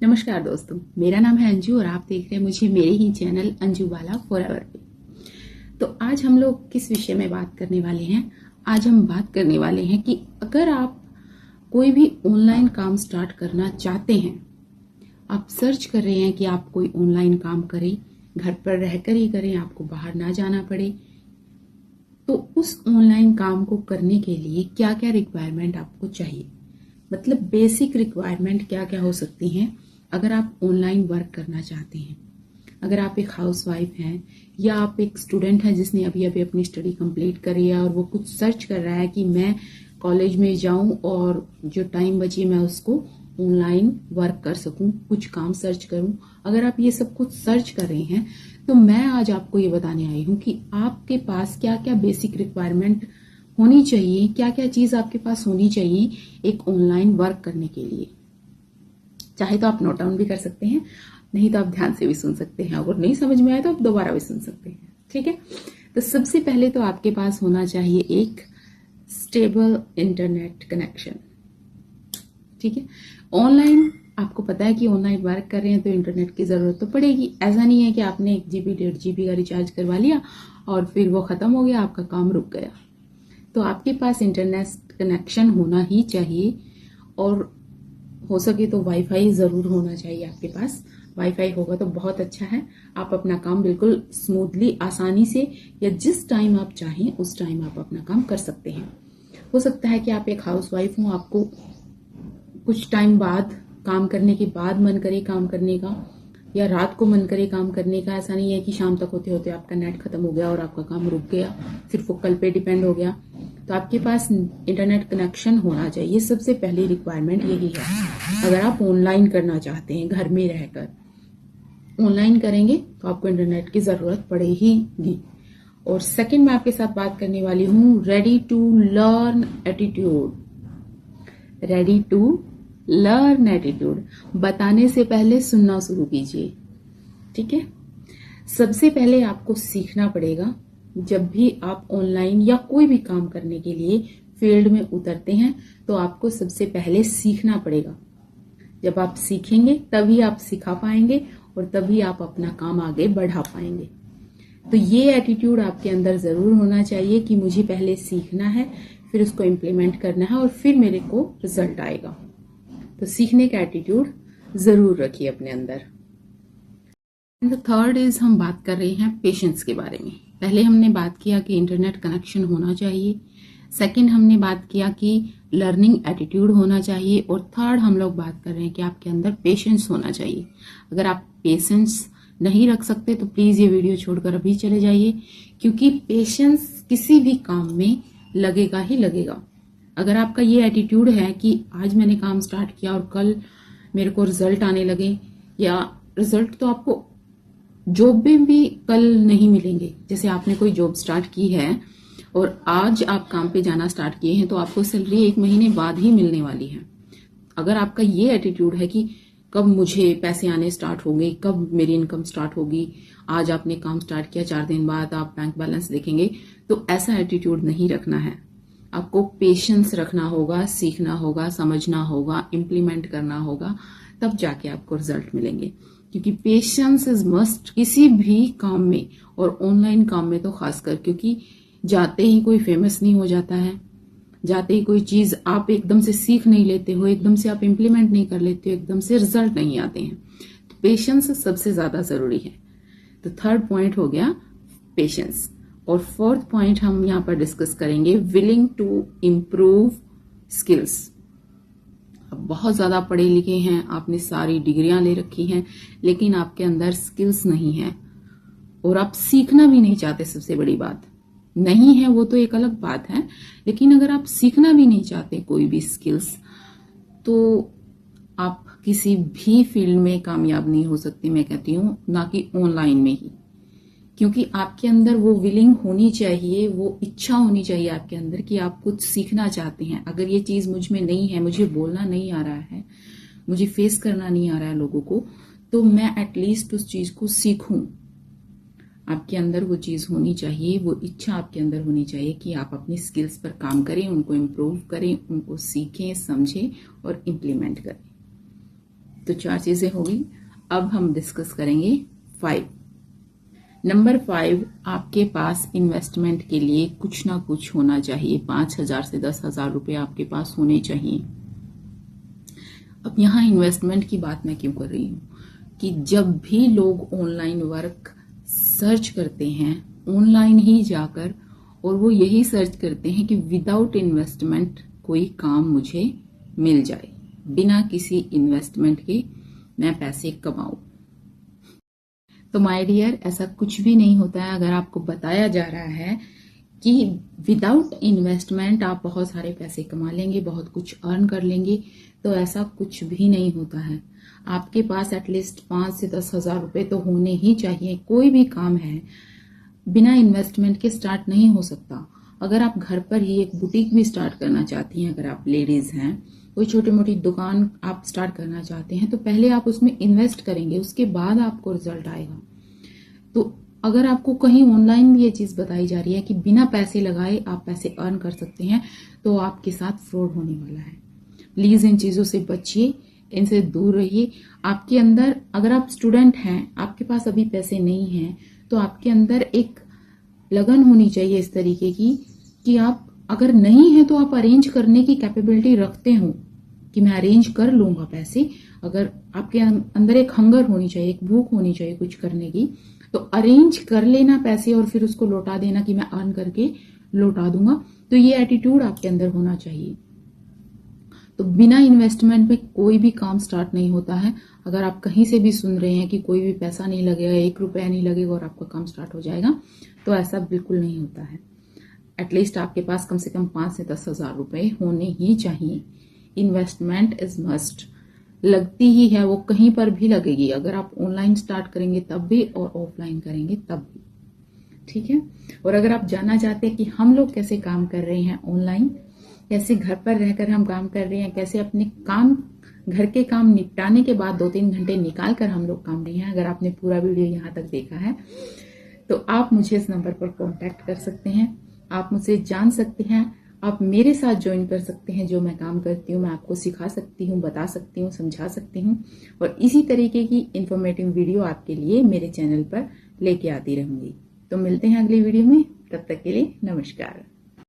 नमस्कार दोस्तों, मेरा नाम है अंजू और आप देख रहे हैं मुझे मेरे ही चैनल अंजू बाला फॉरएवर पे। तो आज हम लोग किस विषय में बात करने वाले हैं? आज हम बात करने वाले हैं कि अगर आप कोई भी ऑनलाइन काम स्टार्ट करना चाहते हैं, आप सर्च कर रहे हैं कि आप कोई ऑनलाइन काम करें, घर पर रहकर ही करें, आपको बाहर ना जाना पड़े, तो उस ऑनलाइन काम को करने के लिए क्या क्या रिक्वायरमेंट आपको चाहिए, मतलब बेसिक रिक्वायरमेंट क्या क्या हो सकती हैं अगर आप ऑनलाइन वर्क करना चाहते हैं। अगर आप एक हाउसवाइफ हैं या आप एक स्टूडेंट हैं जिसने अभी अभी अपनी स्टडी कंप्लीट करी है और वो कुछ सर्च कर रहा है कि मैं कॉलेज में जाऊं और जो टाइम बचे मैं उसको ऑनलाइन वर्क कर सकूं, कुछ काम सर्च करूं। अगर आप ये सब कुछ सर्च कर रहे हैं तो मैं आज आपको ये बताने आई हूं कि आपके पास क्या क्या बेसिक रिक्वायरमेंट होनी चाहिए, क्या क्या चीज आपके पास होनी चाहिए एक ऑनलाइन वर्क करने के लिए। चाहे तो आप नोट डाउन भी कर सकते हैं, नहीं तो आप ध्यान से भी सुन सकते हैं, अगर नहीं समझ में आए तो आप दोबारा भी सुन सकते हैं। ठीक है, तो सबसे पहले तो आपके पास होना चाहिए एक स्टेबल इंटरनेट कनेक्शन। ठीक है, ऑनलाइन आपको पता है कि ऑनलाइन वर्क कर रहे हैं तो इंटरनेट की जरूरत तो पड़ेगी। ऐसा नहीं है कि आपने 1 GB 1.5 GB का रिचार्ज करवा लिया और फिर वो खत्म हो गया, आपका काम रुक गया। तो आपके पास इंटरनेट कनेक्शन होना ही चाहिए और हो सके तो वाईफाई जरूर होना चाहिए आपके पास। वाईफाई होगा तो बहुत अच्छा है, आप अपना काम बिल्कुल स्मूथली, आसानी से या जिस टाइम आप चाहें उस टाइम आप अपना काम कर सकते हैं। हो सकता है कि आप एक हाउसवाइफ हो, आपको कुछ टाइम बाद, काम करने के बाद मन करे काम करने का, या रात को मन करे काम करने का। ऐसा नहीं है कि शाम तक होते होते आपका नेट खत्म हो गया और आपका काम रुक गया, सिर्फ वो कल पे डिपेंड हो गया। तो आपके पास इंटरनेट कनेक्शन होना चाहिए, सबसे पहली रिक्वायरमेंट यही है। अगर आप ऑनलाइन करना चाहते हैं, घर में रहकर ऑनलाइन करेंगे तो आपको इंटरनेट की जरूरत पड़ेगी। और सेकंड मैं आपके साथ बात करने वाली हूँ ready to learn attitude. Ready to learn attitude बताने से पहले सुनना शुरू कीजिए। ठीक है, सबसे पहले आपको सीखना पड़ेगा। जब भी आप ऑनलाइन या कोई भी काम करने के लिए फील्ड में उतरते हैं तो आपको सबसे पहले सीखना पड़ेगा। जब आप सीखेंगे तभी आप सिखा पाएंगे और तभी आप अपना काम आगे बढ़ा पाएंगे। तो ये एटीट्यूड आपके अंदर जरूर होना चाहिए कि मुझे पहले सीखना है, फिर उसको इम्प्लीमेंट करना है और फिर मेरे को रिजल्ट आएगा। तो सीखने का एटीट्यूड जरूर रखिए अपने अंदर। द थर्ड इज, हम बात कर रहे हैं पेशेंस के बारे में। पहले हमने बात किया कि इंटरनेट कनेक्शन होना चाहिए, सेकंड हमने बात किया कि लर्निंग एटीट्यूड होना चाहिए, और थर्ड हम लोग बात कर रहे हैं कि आपके अंदर पेशेंस होना चाहिए। अगर आप पेशेंस नहीं रख सकते तो प्लीज ये वीडियो छोड़कर अभी चले जाइए, क्योंकि पेशेंस किसी भी काम में लगेगा ही लगेगा। अगर आपका ये एटीट्यूड है कि आज मैंने काम स्टार्ट किया और कल मेरे को रिजल्ट आने लगे, या रिजल्ट तो आपको जॉब में भी कल नहीं मिलेंगे। जैसे आपने कोई जॉब स्टार्ट की है और आज आप काम पे जाना स्टार्ट किए हैं तो आपको सैलरी 1 महीने बाद ही मिलने वाली है। अगर आपका ये एटीट्यूड है कि कब मुझे पैसे आने स्टार्ट होंगे, कब मेरी इनकम स्टार्ट होगी, आज आपने काम स्टार्ट किया 4 दिन बाद आप बैंक बैलेंस देखेंगे, तो ऐसा एटीट्यूड नहीं रखना है। आपको पेशेंस रखना होगा, सीखना होगा, समझना होगा, इम्प्लीमेंट करना होगा, तब जाके आपको रिजल्ट मिलेंगे। क्योंकि पेशेंस इज मस्ट किसी भी काम में, और ऑनलाइन काम में तो खासकर, क्योंकि जाते ही कोई फेमस नहीं हो जाता है, जाते ही कोई चीज आप एकदम से सीख नहीं लेते हो, एकदम से आप इम्प्लीमेंट नहीं कर लेते हो, एकदम से रिजल्ट नहीं आते हैं। तो पेशेंस सबसे ज्यादा जरूरी है। तो थर्ड पॉइंट हो गया पेशेंस, और फोर्थ पॉइंट हम यहाँ पर डिस्कस करेंगे विलिंग टू इम्प्रूव स्किल्स। आप बहुत ज्यादा पढ़े लिखे हैं, आपने सारी डिग्रियां ले रखी हैं, लेकिन आपके अंदर स्किल्स नहीं है और आप सीखना भी नहीं चाहते। सबसे बड़ी बात नहीं है वो तो एक अलग बात है, लेकिन अगर आप सीखना भी नहीं चाहते कोई भी स्किल्स, तो आप किसी भी फील्ड में कामयाब नहीं हो सकते, मैं कहती हूँ, ना कि ऑनलाइन में ही। क्योंकि आपके अंदर वो विलिंग होनी चाहिए, वो इच्छा होनी चाहिए आपके अंदर कि आप कुछ सीखना चाहते हैं। अगर ये चीज मुझ में नहीं है, मुझे बोलना नहीं आ रहा है, मुझे फेस करना नहीं आ रहा है लोगों को, तो मैं एटलीस्ट उस चीज को सीखूं। आपके अंदर वो चीज होनी चाहिए, वो इच्छा आपके अंदर होनी चाहिए कि आप अपनी स्किल्स पर काम करें, उनको इम्प्रूव करें, उनको सीखें, समझें और इम्प्लीमेंट करें। तो 4 चीजें होगी। अब हम डिस्कस करेंगे 5। नंबर 5, आपके पास इन्वेस्टमेंट के लिए कुछ ना कुछ होना चाहिए। 5,000 से 10,000 रुपए आपके पास होने चाहिए। अब यहाँ इन्वेस्टमेंट की बात मैं क्यों कर रही हूँ कि जब भी लोग ऑनलाइन वर्क सर्च करते हैं, ऑनलाइन ही जाकर, और वो यही सर्च करते हैं कि विदाउट इन्वेस्टमेंट कोई काम मुझे मिल जाए, बिना किसी इन्वेस्टमेंट के मैं पैसे कमाऊं। तो माय डियर, ऐसा कुछ भी नहीं होता है। अगर आपको बताया जा रहा है कि विदाउट इन्वेस्टमेंट आप बहुत सारे पैसे कमा लेंगे, बहुत कुछ अर्न कर लेंगे, तो ऐसा कुछ भी नहीं होता है। आपके पास एटलीस्ट 5 से 10,000 रुपए तो होने ही चाहिए। कोई भी काम है बिना इन्वेस्टमेंट के स्टार्ट नहीं हो सकता। अगर आप घर पर ही एक बुटीक भी स्टार्ट करना चाहती हैं, अगर आप लेडीज हैं, कोई छोटी मोटी दुकान आप स्टार्ट करना चाहते हैं, तो पहले आप उसमें इन्वेस्ट करेंगे, उसके बाद आपको रिजल्ट आएगा। तो अगर आपको कहीं ऑनलाइन भी ये चीज बताई जा रही है कि बिना पैसे लगाए आप पैसे अर्न कर सकते हैं, तो आपके साथ फ्रॉड होने वाला है। प्लीज इन चीजों से बचिए, इनसे दूर रहिए। आपके अंदर, अगर आप स्टूडेंट हैं, आपके पास अभी पैसे नहीं हैं, तो आपके अंदर एक लगन होनी चाहिए इस तरीके की कि आप अगर नहीं है तो आप अरेंज करने की कैपेबिलिटी रखते हो कि मैं अरेंज कर लूंगा पैसे। अगर आपके अंदर एक हंगर होनी चाहिए, एक भूख होनी चाहिए कुछ करने की, तो अरेंज कर लेना पैसे और फिर उसको लौटा देना कि मैं अर्न करके लौटा दूंगा। तो ये एटीट्यूड आपके अंदर होना चाहिए। तो बिना इन्वेस्टमेंट में कोई भी काम स्टार्ट नहीं होता है। अगर आप कहीं से भी सुन रहे हैं कि कोई भी पैसा नहीं लगेगा, 1 रुपया नहीं लगेगा और आपका काम स्टार्ट हो जाएगा, तो ऐसा बिल्कुल नहीं होता है। एटलीस्ट आपके पास कम से कम 5 से 10,000 रुपए होने ही चाहिए। Investment is must. लगती ही है, वो कहीं पर भी लगेगी। अगर आप ऑनलाइन स्टार्ट करेंगे तब भी और ऑफलाइन करेंगे तब भी, ठीक है। और अगर आप जानना चाहते हैं कि हम लोग कैसे काम कर रहे हैं ऑनलाइन, कैसे घर पर रहकर हम काम कर रहे हैं, कैसे अपने काम, घर के काम निपटाने के बाद 2-3 घंटे निकाल कर हम लोग काम रहे हैं, अगर आपने पूरा वीडियो यहाँ तक देखा है तो आप मुझे इस नंबर पर कांटेक्ट कर सकते हैं। आप मुझसे जान सकते हैं, आप मेरे साथ ज्वाइन कर सकते हैं। जो मैं काम करती हूँ मैं आपको सिखा सकती हूँ, बता सकती हूँ, समझा सकती हूँ, और इसी तरीके की इंफॉर्मेटिव वीडियो आपके लिए मेरे चैनल पर लेके आती रहूंगी। तो मिलते हैं अगली वीडियो में, तब तक के लिए नमस्कार।